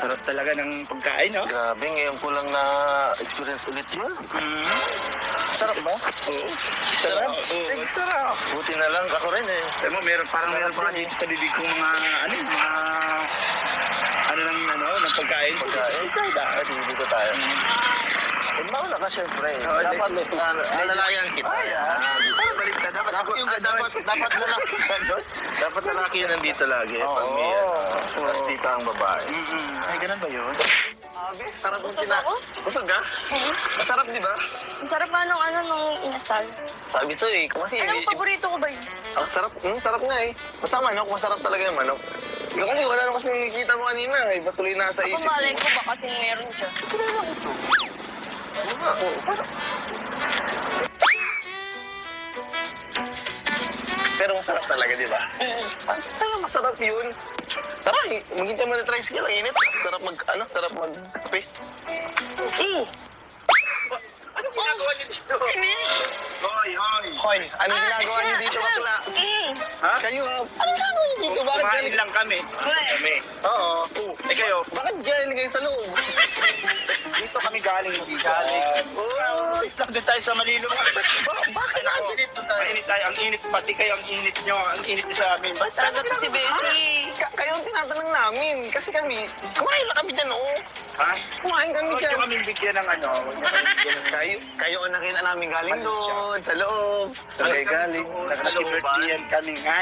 Sarap talaga ng pagkain, no? Grabe, ngayon ko lang na experience ulit yun. Sarap ba? Oo. Sarap? Oo. Sarap. Buti na lang ako rin eh. Alam mo, parang meron pa dito sa bibig kong mga ng pagkain. Dito tayo. Mauna ka syempre. Dapat alalayan kita. Dapat lalaki ka doon. Dapat lalaki yan nandito lagi. Pag may mas dito ang babae. Ay, ganun ba yun? Sarap ng Busog ako? Busog ka? Masarap, di ba? Ang sarap nga nung inasal. Sabi sa'yo eh. Kung kasi Anong paborito ko ba yun? ang sarap. Sarap nga eh. Basta manok, masarap talaga yung manok. Kasi wala naman kasi nakikita mo kanina eh. Ba't tuloy nasa Ako isip malay ko ba kasing meron siya. Pero masarap talaga, di ba? Sana masarap yun. Tara, maging tayo tricycle. Ang init. Sarap mag-kape. Oo! Anong ginagawa niyo dito? Finish! Hoy! Hoy, anong ginagawa niyo dito, bakla? Ha? Kayo, anong ginagawa niyo dito? Bakit Kumain galing? lang kami. Kami. Oo. Eh kayo, Bakit galing kayo sa loob? dito kami galing, hindi galing. Wait lang din tayo sa Manilo. Bakit nandiyan dito tayo? Mainit tayo. Ang init, pati kayo ang init nyo. Ang init nyo sa amin. Ba't Talaga to si Beshi. Kayo ang tinatanong namin. Kasi kami, kumain lang kami dyan, oo. ha? Kumain kami Huwag dyan. nyo kami bigyan ng ano. Huwag nyo kami bigyan ng Kayo ang nakita namin galing doon, sa loob. Saan kayo galing? Sa loob ba? Nag-birthdayan kami nga.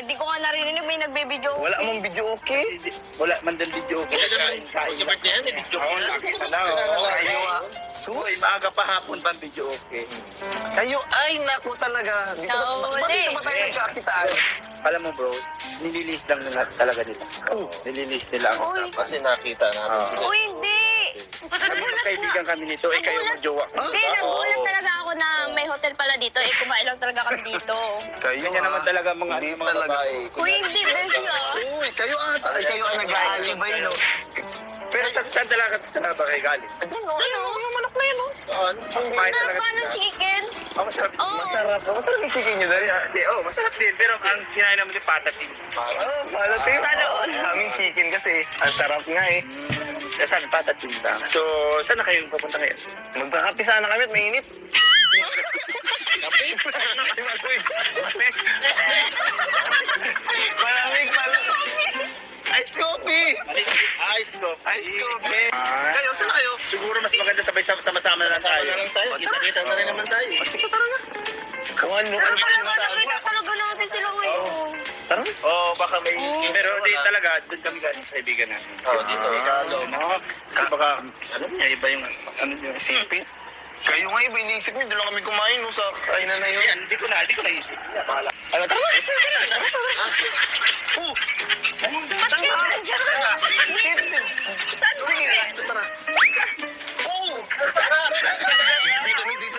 Di ko nga narinig may nagbibideo. Wala mong video okay? Wala man dal video. Kain. yan, video Oo, nakita na. Kayo Uy, maaga pa hapon pa ang video okay. Kayo, ay, naku talaga. Bakit ba tayo nagkakitaan? Alam mo bro, nililis lang nila talaga nila. Nililis nila ang Uy. usapan. Kasi nakita namin sila. Uy, hindi! Kaibigan kami nito, eh kayo magjowa. Hindi, nagulat talaga ako na may hotel pala dito. Kumain lang talaga kami dito. Kayo Ganyan naman talaga mga hindi mga talaga. babae. Uy, hindi, Beshi Uy, kayo ata. Ay, kayo ang nag-aalibay, no? Pero saan talaga ba kayo galing? Yung manok na yan, no? Kumain Sarap talaga ka ng sila. chicken. Masarap. Oo. Masarap. Masarap yung chicken nyo dahil. Masarap din. Pero ang kinain naman yung patatin. Malating. Sana all. Sa aming chicken kasi, ang sarap nga eh. Saan patatin ba? So, saan na kayo pupunta ngayon? Magkakape sana kami at mainit. Malamig. Ice coffee! Ice coffee. Ice coffee. Kayo, saan kayo? Siguro mas maganda sama-sama na lang tayo. na lang tayo. Kita-kita na rin naman tayo. Sige, tara na. Kung ano pa yung masabi Nakita talaga natin sila ngayon. Tara. Oo, baka may... Pero di talaga, doon kami galing sa kaibigan namin. Dito. Kasi baka, alam niya, iba yung, ano niyo, Isipin. Kayo nga iba, iniisip niyo, doon lang kami kumain no, sa kainan na yun. Yan, hindi ko naisip. Bahala. Ano, tara. Ba't kayo nandiyan? Saan ba? Sige, tara.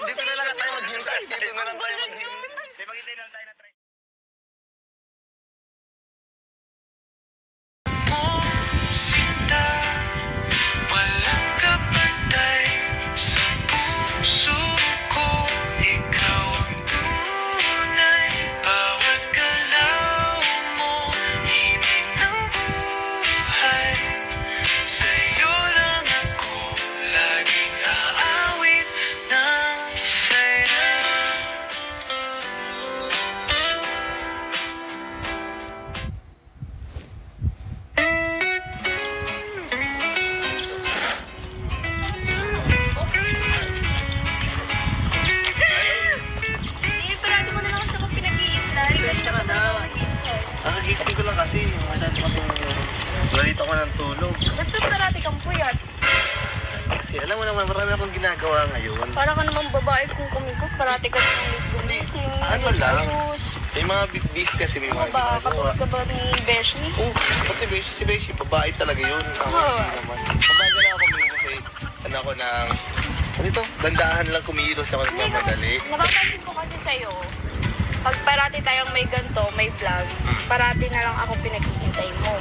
Dito na lang tayo maghintay. Dito na lang tayo maghintay. Di, maghintay lang tayo na try. Sinta, walang kapantay sa puso ko. Ikaw ang tunay, bawat galaw mo, himig ng buhay. Sa'yo lang ako laging aawit ng saya. Hindi, parati mo na lang sa mga pinag-iintay. Kasi ka daw. Gising ko lang kasi. Masyado kasi galit ako ng tulog. Ba't ba parati kang puyat? Kasi alam mo naman, marami akong ginagawa ngayon. Para ka namang babae kung kumikot. Parati ka gumising. Ano lang? ayos. May mga busy kasi may mga Ano ba? ginagawa. Katulad ka ba ni Beshi? Ba't si Beshi, babae talaga yun. Ako hindi naman. Mabagal lang ako ngayon kasi ano ako ng... Ano ito? Dandahan lang kumilos ako Hindi, nagmamadali. napapansin ko kasi sa'yo, pag parati tayong may ganito, may vlog, parati na lang ako pinag-iintay mo.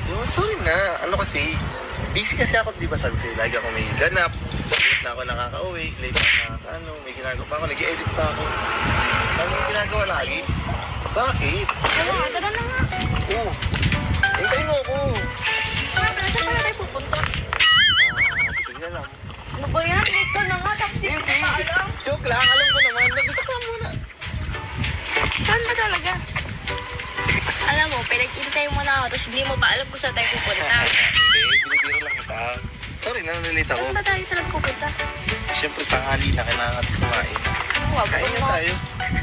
Yun, sorry na. Ano kasi, busy kasi ako, di ba sabi sa'yo, lagi ako may ganap. Late na ako nakaka-uwi, late na nakaka-ano, may ginagawa pa ako, nag-edit pa ako. Ano yung ginagawa lagi? Bakit? Ano nga, tara na nga. Oo. Hintayin mo ako. Tara, tara, tara. tayo pupunta. Hindi, binibiro lang kita. Sorry, nanalilita ako. Saan ba tayo talaga pupunta? Siyempre, tanghali na, kailangan natin kumain. Wag Kain na tayo.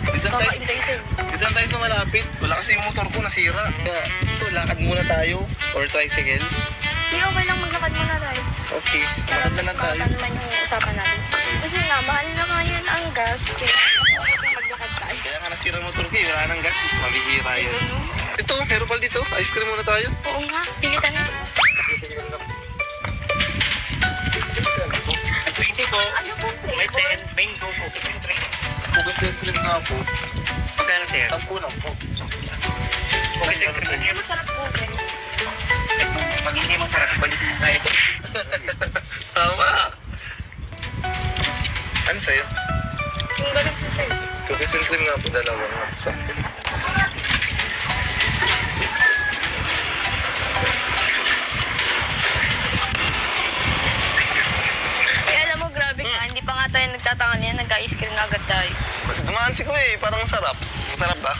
Dito na tayo, Kakaintay sa'yo. dito na tayo sa malapit. Wala kasi yung motor ko nasira. Kaya, ito, lakad muna tayo. Or tricycle. Hindi, okay lang maglakad muna tayo. Okay, Para lakad na mas lang tayo. makata naman yung usapan natin. Kasi nga, mahal na nga yan ang gas. Kaya okay kung maglakad tayo. Kaya nga nasira ang motor ko eh. Wala nang gas. Mabihira Ito, yun. no? Ito, meron pala dito. Ice cream muna tayo. Oo nga, pilitan na. 20 po. Ano po, May flavor? 10. Mango po. 23. Focus na cream nga po. Magkano sir? 10 lang po. Okay, sir. Ay, masarap po, eh. Pag hindi mo sarap, balik na tayo. Tama. Ano sa'yo? Yung ganun po sa'yo. Cookies and cream nga po, dalawa nga. Sakto. Eh, alam mo, grabe ka. Hindi pa nga tayo nagtatangal yan. Nag-ice cream na agad tayo. Dumaan si Kuya eh, parang sarap. Masarap ba?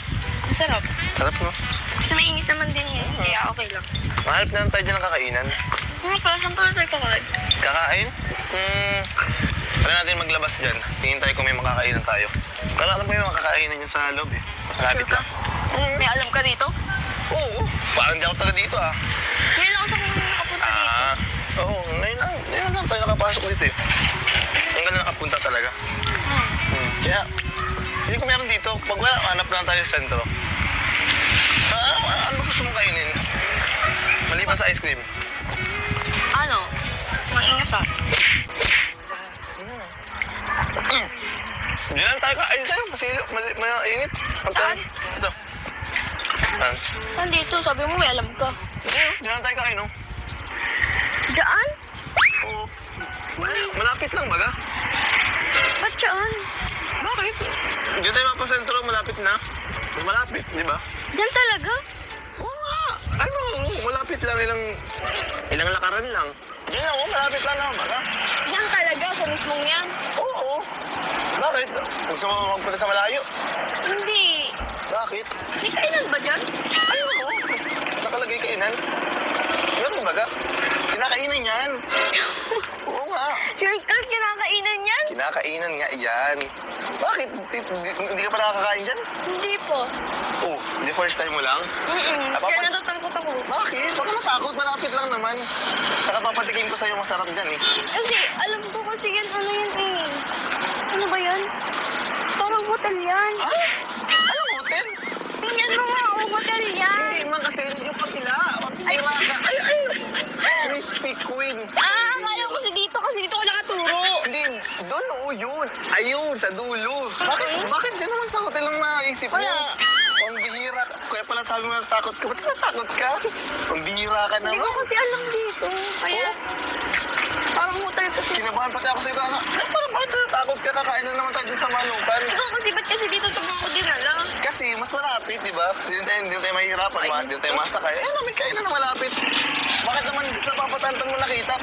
Ang sarap. Sarap no? Kasi mainit naman din ngayon. Kaya okay lang. Mahalap na lang tayo dyan ng kakainan. Saan pa tayo kakain? Kakain? Try natin maglabas dyan. Tingin tayo kung may makakainan tayo. Pero alam mo yung makakainan yun sa loob eh. Malapit Sure ka? lang. May alam ka dito? Oo, parang di ako taga dito ah. Ngayon lang sa kung nakapunta dito. Oo, ngayon lang tayo nakapasok dito eh. Ang ganda nakapunta talaga. Kaya, hindi ko meron dito. Pag wala, hanap lang tayo sa sentro. Ano gusto mong kainin? Maliban sa ice cream. Ano? Maingasal. Hindi lang tayo kain tayo. Masilo, mainit. Saan? Ito. Saan? Saan dito? Sabi mo may alam ka. Hindi lang tayo kain, no? Diyan? Oo. Malapit lang baga. Ba't diyan? Bakit? Hindi tayo mapasentro, malapit na. Malapit, di ba? Diyan talaga? Oo nga. Ano, malapit lang, ilang lakaran lang. Hindi lang, malapit lang naman baga. Diyan talaga? Sa mismong yan? Oo. Bakit? Gusto mo magpunta sa malayo? Hindi. Bakit? May kainan ba dyan? Ayoko. Nakalagay kainan. Meron baga? Kinakainan yan. Oo nga. Sure ka? Kinakainan yan? Kinakainan nga yan. Bakit? Hindi ka pa nakakakain dyan? Hindi po. Oh, the first time mo lang? Kaya natatakot ako. Bakit? Baka matakot. Malapit lang naman. Tsaka papatikim ko sa'yo masarap dyan eh. Kasi alam ko kasi yan, ano yan eh. Ano ba yan? Parang hotel yan. Ha? Anong hotel? Tingnan mo nga, hotel yan. Hindi man kasi yung kapila. Kapila ka. Ay! Crispy Queen. Akala ko kasi dito ko nakaturo. Hindi, doon oo yun. Ayun, sa dulo. Bakit dyan naman sa hotel ang naisip mo? Wala. Ang bihira. Kaya pala sabi mo natakot ka. Ba't natakot ka? Ang bihira ka Hindi naman. ko kasi alam dito. Kaya, parang hotel kasi. Kinabahan pati ako sa'yo ka. Parang bakit natakot ka? Kakain na naman tayo dun sa manukan. Ikaw kasi ba't kasi dito tumang ko din alam? Kasi mas malapit, di ba? Hindi tayo mahihirapan. Hindi tayo masakay. May kainan na malapit. Bakit naman sa papatantan mo nakita?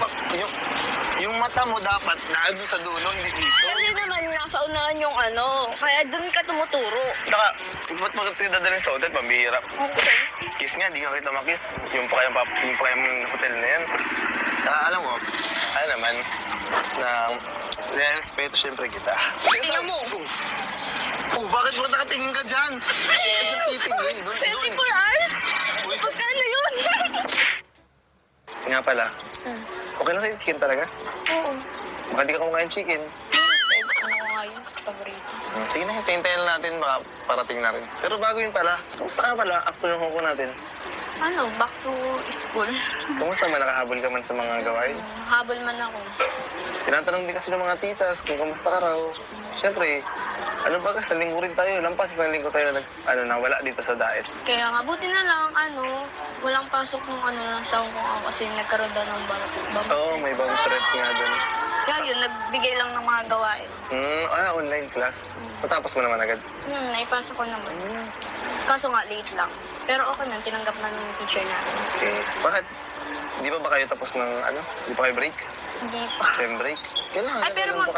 Yung mata mo dapat naagin sa dulo, hindi dito. Kasi naman nasa unahan yung ano. Kaya doon ka tumuturo. Saka, ba't magkakita dadalhin sa hotel? Pambihira. Okay. Kiss nga, di ka kita makiss. Yung pa kayong hotel na yan. Saka alam mo, ano naman, na respeto syempre kita. Tingnan mo. Oh, bakit mo nakatingin ka dyan? Titingin, doon. 24 hours? Uy. Pagkano yun? Nga pala, okay lang sa'yo chicken talaga? Oo. Baka di ka kumakain chicken. Ano nga yun? Paborito. Sige na, hintayin natin, baka parating na rin. Pero bago yun pala, kamusta ka pala after yung hoko natin? Ano, back to school. Kamusta man, nakahabol ka man sa mga gawain? Habol man ako. Tinatanong din kasi ng mga titas kung kamusta ka raw. Siyempre, ano ba kasi, linggo rin tayo. Lampas isang linggo tayo nawala dito sa diet. Kaya nga, buti na lang, walang pasok nung nasa Hong Kong ako kasi nagkaroon daw ng bump. Oo, may bang threat nga dun. Kaya yun, nagbigay lang ng mga gawain. Online class. Natapos mo naman agad. Naipasa ko naman. Kaso nga, late lang. Pero okay man, tinanggap na ng teacher natin. Sige. Bakit? Di ba kayo tapos ng Di pa kayo break? Hindi pa. Sem break? Kailangan. Ay, pero ngayong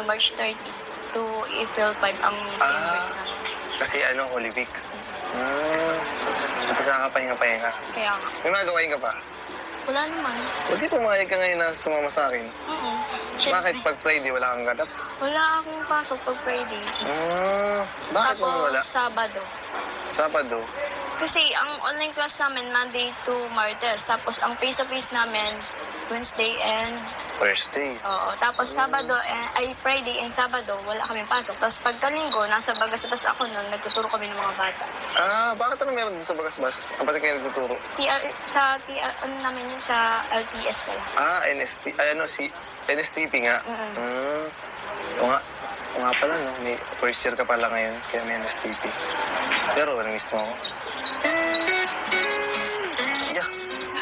March 30 to April 5 ang same break namin. Kasi Holy Week. At sa kapahinga-pahinga. Kaya nga. May mga gawain ka pa? Wala naman. Hindi pumayag ka ngayon na sumama sa akin. Siyempre, Bakit pag Friday wala kang ganap? wala akong pasok pag Friday. Bakit mo wala? Tapos Sabado. Sabado. Kasi ang online class namin Monday to Martes. Tapos ang face-to-face namin Wednesday and Thursday. oo. Tapos Sabado, ay Friday and Sabado, wala kami pasok. Tapos pagkalinggo, nasa Bagasbas ako nun, nagtuturo kami ng mga bata. Bakit ano meron din sa Bagasbas? Ang pati kayo nagtuturo? Ano namin yun, sa LTS pala. NST. NSTP nga. O nga pala, no? First year ka pala ngayon, kaya may NSTP. Pero ano mismo ako? Yeah.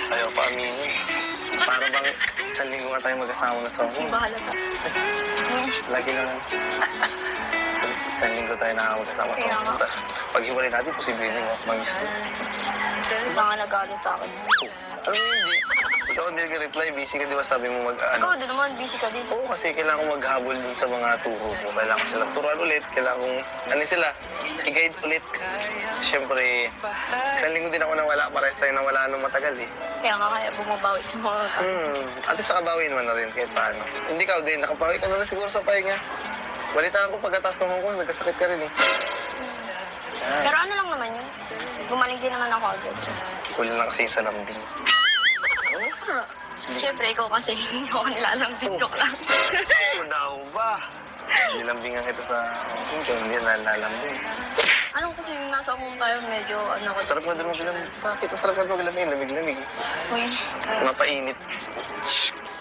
Ayaw pa aminin. Para bang isang linggo nga tayo mag-asama na sa Hindi ako. ba halata? Lagi naman. Isang linggo tayo nakakasama sa Kaya ako. nga. Tapos pag hiwalay natin, posible din ako mag-miss na. Hindi ba nga nag-ano sa akin? Ano hindi? Ikaw hindi nag-reply, busy ka, di ba sabi mo Ikaw din naman, busy ka din. Oo, kasi kailangan kong maghabol dun sa mga turo ko. Kailangan ko sila turuan ulit. Kailangan kong, i-guide ulit. Siyempre, isang linggo din ako nawala. Parehas tayo nawala nung matagal eh. Kaya nga kaya bumabawi sa mga At least nakabawi naman na rin kahit paano. Hindi ka din, nakabawi ka na rin siguro sa pahinga. Balitaan ko pagkatapos ng Hong Kong, nagkasakit ka rin eh. Pero ano lang naman yun? Gumaling din naman ako agad. Kulang lang kasi sa lambing. Oo nga. Siyempre, ikaw kasi hindi ako nilalambing. Joke lang. Ikaw daw ba? Nilambingan kita sa Hong Kong, kaya hindi nalalambing. Anong kasi yung nasa akong tayo medyo ano ko. Sarap na din maglamig. Bakit? Ang sarap na maglamig. Lamig-lamig. Uy. Mapainit.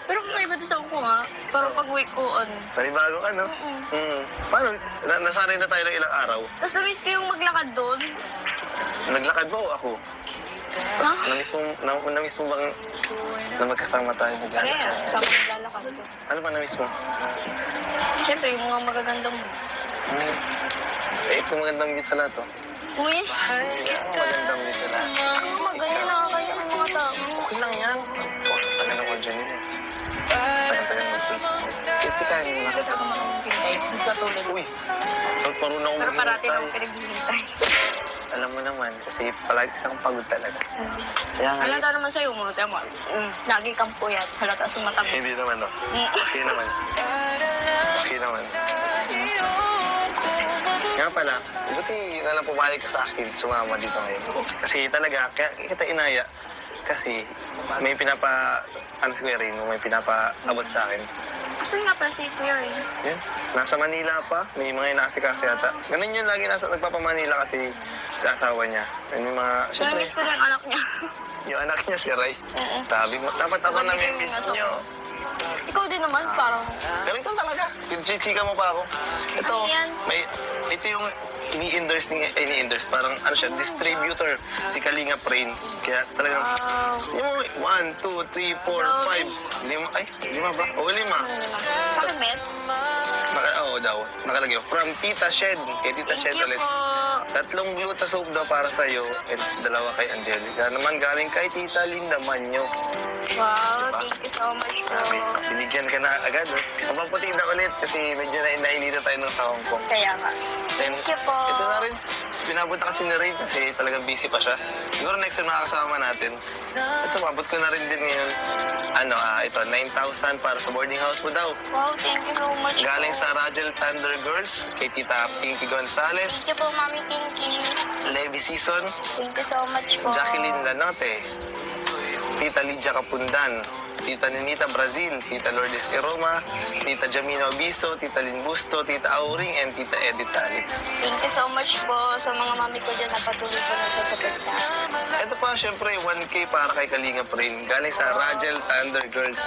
Pero kung iba din sa ako nga, parang pag-wake ko on. Panibago ka, no? Paano? Nasanay na tayo ng ilang araw. Tapos na-miss ko yung maglakad doon. Naglakad ba o ako? Ha? Na-miss mo bang na magkasama tayo maglalakad? Kaya, sama naglalakad ko. Ano ba na-miss mo? Siyempre, yung mga magagandang Ito magandang beat sa lahat, oh. uy. Magandang beat sa lahat. Ang maganda nakakaya ng mga tao. Okay lang yan. Pusok taga ng audio nila. Taga-taga ng audio. Kitsikahin mo na. Bakit ako makapintay? Nagkatulad. Uy, marunong Pero ako parati maghintay. akong pinaghihintay. Alam mo naman, kasi palagi isang pagod talaga. Kaya nga, Halata naman sa'yo mo, tema. Lagi kang puyat. Halata sa mata mo. hindi naman, no? Okay naman. Okay naman. Nga pala, buti na lang pumayag ka sa akin, sumama dito ngayon. Kasi talaga, kaya kita inaya. Kasi may si Kuya Rino, may pinapaabot sa akin. Asan nga pala si Kuya Ray? Yun, nasa Manila pa, may mga inaasikaso yata. Ganun yun, lagi nagpapa-Manila kasi sa asawa niya. May mga, syempre, Namiss ko na yung anak niya. yung anak niya si Ray. Oo. Sabi mo, dapat ako Hindi na ko miss nasa- niyo. Ikaw din naman, parang... Ganito talaga. Chichika mo pa ako. Ito, Ano yan? ito yung ini-endorse, parang ano siya, distributor, si Kalinga Prain. Kaya talagang, yung mga 1, 2, 3, 4, 5, lima ba? O, 5. Sa akin, Bet? Oo daw, nakalagay. From Tita Shed, kay Tita Shed Thank you ulit. po. 3 gluta soap daw para sa'yo, at 2 kay Angelica. Naman galing kay Tita Linda Manyo. Wow, Diba? thank you so much po. Sabi, binigyan ka na agad. Mapaputing na ulit kasi medyo nainita tayo nung sa Hong Kong. Kaya nga. Then, Thank you po. ito na rin. Pinapunta kasi ni Rain kasi talagang busy pa siya. Siguro next time makakasama natin. Ito, mabot ko na rin din ngayon. Ito, 9,000 para sa boarding house mo daw. Wow, thank you so much Galing po. sa Rajel Thunder Girls, kay Tita Pinky Gonzalez, Thank you po, Mami Kinky. Levi Season, Thank you so much po. Jacqueline Lanote, Tita Lydia Kapundan, Tita Ninita Brazil, Tita Lourdes Eroma, Tita Jamina Obiso, Tita Lynn Busto, Tita Auring, and Tita Edith Talit. Thank you so much po sa mga mami ko dyan na patuloy po nagsasagot sa akin. Ito pa, syempre, 1K para kay Kalinga Prain. Galing sa Rajel Thunder Girls.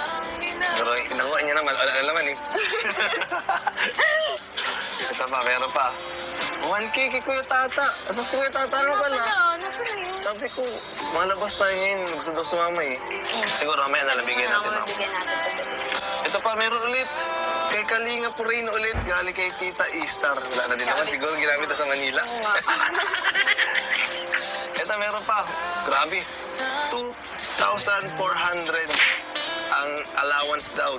Pero nakuha niya naman. Wala naman eh. Ito pa, meron pa. 1K kay Kuya Tata. Asa si Kuya Tata ano pala? Nasaan na yun? Sabi ko, malabas tayo ngayon. Gusto daw sumama eh. Siguro mamaya nalabigyan natin. No? Bigyan natin ito. Ito pa, meron ulit. Kay Kalinga Prain ulit. Galing kay Tita Easter. Wala na din naman. Siguro ginamit na sa Manila. Oo nga. Ito, meron pa. Grabe. 2,400 ang allowance daw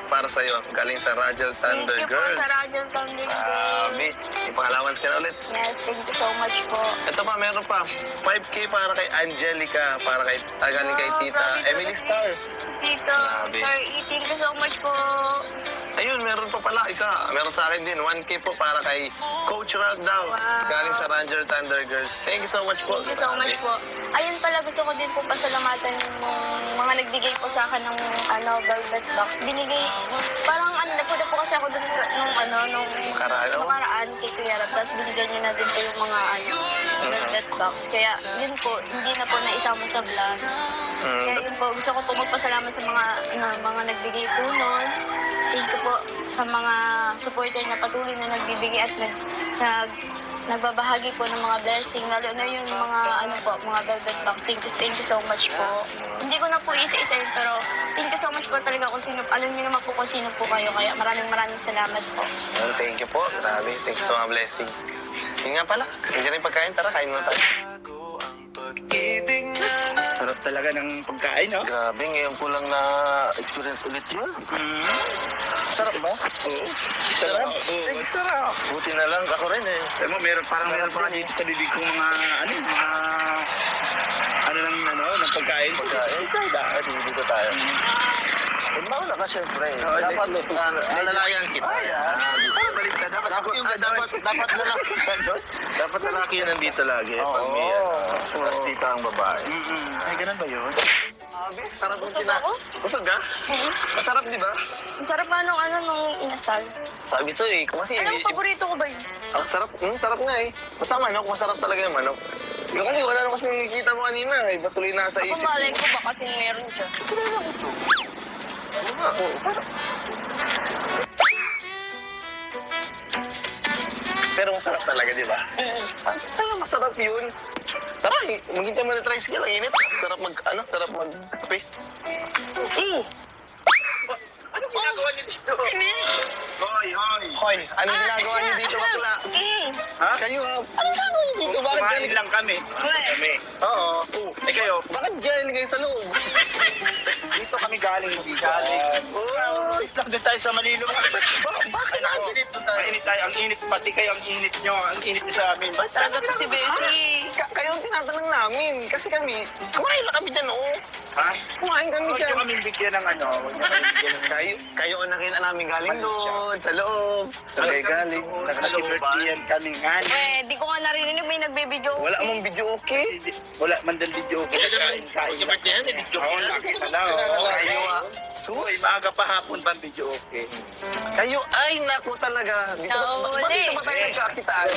para sa'yo. Galing sa Rajal Thunder Thank you po Girls. sa Rajal Thunder Girls. Grabe. May pang-allowance ka na ulit. Yes, thank you so much po. Ito pa, meron pa. 5K para kay Angelica, para kay, galing kay Tita Grabe Emily talaga. Star. Tito, Grabe. Sir E, thank you so much po. Ayun, meron pa pala isa. Meron sa akin din. 1K po para kay Coach Rag daw. Wow. Galing sa Ranger Thunder Girls. Thank you so much po. Thank you so much po. Ayun pala, gusto ko din po pasalamatan yung mga nagbigay po sa akin ng velvet box. Binigay, parang napunta po kasi ako dun nung nakaraan kay Kuya Rab. Tapos binigyan niya na din po yung mga velvet box. Kaya yun po, hindi na po naisama sa vlog. Kaya yun po, gusto ko po magpasalamat sa mga nagbigay po nun. Thank you po sa mga supporter na patuloy na nagbibigay at nagbabahagi po ng mga blessing. Lalo na yung mga mga velvet box. Thank you so much po. Hindi ko na po isa-isa yun, pero thank you so much po talaga kung sino. Alam niyo naman po kung sino po kayo. Kaya maraming salamat po. Well, thank you po. Grabe. Thank you so much, blessing. Yun nga pala. Nandiyan yung pagkain. Tara, kain mo tayo. Pag-ibig na Sarap talaga ng pagkain, no? Grabe, ngayon ko lang na-experience ulit yun. Sarap ba? Oo. Sarap? Oo, sarap. Buti na lang ako rin eh. Alam mo, meron pa dito sa bibig kong mga ng pagkain. Dito tayo. Mauna ka syempre. Dapat nalalayan kita. Dapat lalaki yan nandito lagi. Pag may mas dito ang babae. Ay, ganun ba yun? Sarap ang Busog ako? Busog ka? Masarap, di ba? Ang sarap nga nung inasal. Sabi sa'yo eh. Kung kasi Alam mo, paborito ko ba yun? ang sarap. Sarap nga eh. Basta manok, masarap talaga yung manok. Kasi wala na kasi nakikita mo kanina eh. Batuloy na sa Ako isip malay mo. ko ba kasi meron siya. Pero masarap talaga, di ba? Sana masarap yun. Tara, maging tayo tricycle. Ang init. Sarap mag-kape. Oo! Anong ginagawa niyo dito? Hoy! Hoy, anong ginagawa niyo dito, bakla? Ha? Kayo, anong ginagawa niyo dito? Bakit Kumain galing? lang kami. Oo. Eh kayo, Bakit galing kayo sa loob? dito kami galing, hindi galing. Wait lang din tayo sa Manilo. Bakit nandiyan dito tayo? Mainit tayo, ang init, pati kayo ang init nyo, ang init nyo sa amin. Ba't Talaga to si Becky. Kayo ang tinatanong namin. Kasi kami, kumain lang kami dyan, oo. ha? Kumain kami Huwag dyan. nyo kami bigyan ng huwag nyo kami bigyan ng Kayo ang nakita namin galing doon, sa loob. Galing. Nag-birthdayan kami nga. Di ko nga narinig may nagbe-video. Wala mong video okay? Wala man dal video. Kain. Oo, nakita lang. Kayo, Uy, maaga pa hapon ba ang video okay? Kayo, ay, naku talaga. Dito ba tayo nagkakitaan?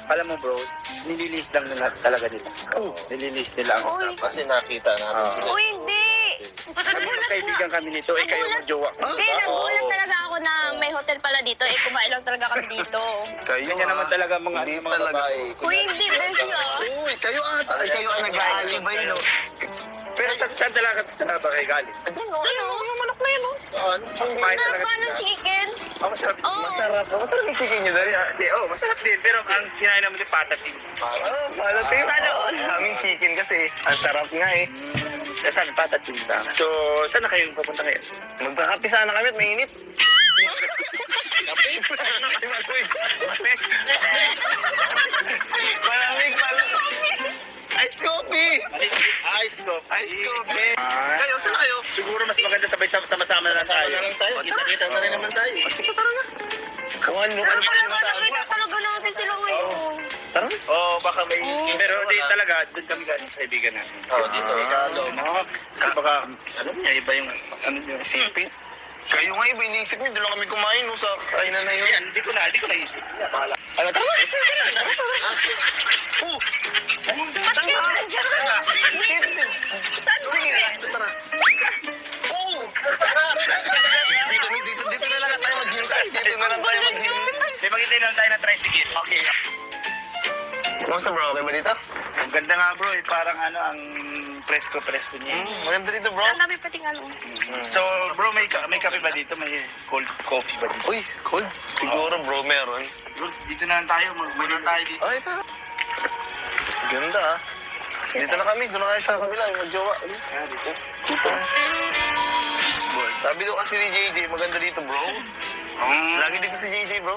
Alam mo bro, nililis lang nila talaga nila. Nililis nila ang Uy. usapan. Kasi nakita namin sila. Uy, hindi! Kaibigan kami nito, kayo magjowa. Hindi, nagulat talaga ako na may hotel pala dito. Kumain lang talaga kami dito. Kayo Ganyan naman talaga mga Hindi mga talaga. babae. Uy, hindi, Becky ah. Uy, kayo ata. Kayo ang nag-aalibay, no? Pero saan talaga ba kayo galing? Yung manok na yun, no? Kumain Sarap talaga pa ng sila. chicken. Masarap. Oh. Masarap. Masarap yung chicken nyo dali. Masarap din. Pero ang kinain naman din patating. Malating. Sana all. Sa aming chicken kasi, ang sarap nga eh. Saan patating ba? So, saan na kayong pupunta ngayon? Magkakapi sana kami at mainit. Malamig pala. Ice coffee! Ice coffee. Ice coffee. Kayo, saan kayo? Siguro mas maganda sabay sama-sama na lang tayo. na lang tayo. Kita-kita na rin naman tayo. Sige, tara na. Kung ano pa sinasabi. Nakita talaga natin sila ngayon. Tara na. Oo, baka may... Pero di talaga, doon kami galing sa kaibigan natin. Dito. Kasi baka, alam niya, iba yung... Ano niyo? Sipit. Kayo nga iba, iniisip niyo, doon lang kami kumain no, sa kainan na yun. Yan, hindi ko naisip. Bahala. Ano tama? Ba't kayo nandiyan ka? Saan ba? Tara. Dito na lang tayo maghintay. Dito na lang tayo maghintay. Di maghintay lang tayo na tricycle. Okay. Kamusta bro? Okay ba dito? Ang ganda nga bro, parang ang presko niya. Maganda dito bro. Saan namin pating ano? So bro, may kape ba dito? May cold coffee ba dito? Uy, cool. Siguro bro, meron. Bro, dito na lang tayo. Magmano tayo dito. Ay, ito. Ganda ah. Dito na kami. Doon na tayo sa kabila. Yung magjowa. Dito. Dito. baseball. Sabi ko kasi ni JJ, maganda dito, bro. Lagi dito si JJ, bro.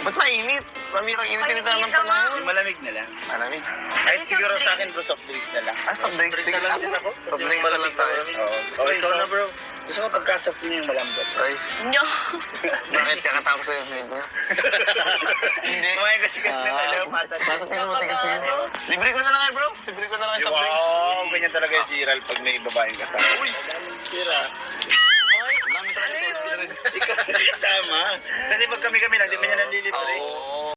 Ba't mainit? Mamirang init Mainit ng naman. panahon. Malamig na lang. Malamig. Kahit Ay, siguro soft sa akin, bro, soft drinks na lang. Ah, soft drinks. Soft drinks na lang din ako. Soft drinks na lang tayo. Oo. Okay, so na, bro. Gusto ko pagka-soft niya yung malambot. Ay, No. bakit kakatapos sa'yo yung video? Hindi. Kumain kasi ka na, alam, patat. Bakit tinuti kasi? Libre ko na lang bro. Libre ko na lang yung soft drinks. Wow, ganyan talaga yung Ziral pag may babaeng kasama. Uy! Tira. Dami talaga. Ikaw, sama. Kasi pag kami lang, di ba niya nanlilibre? Oo.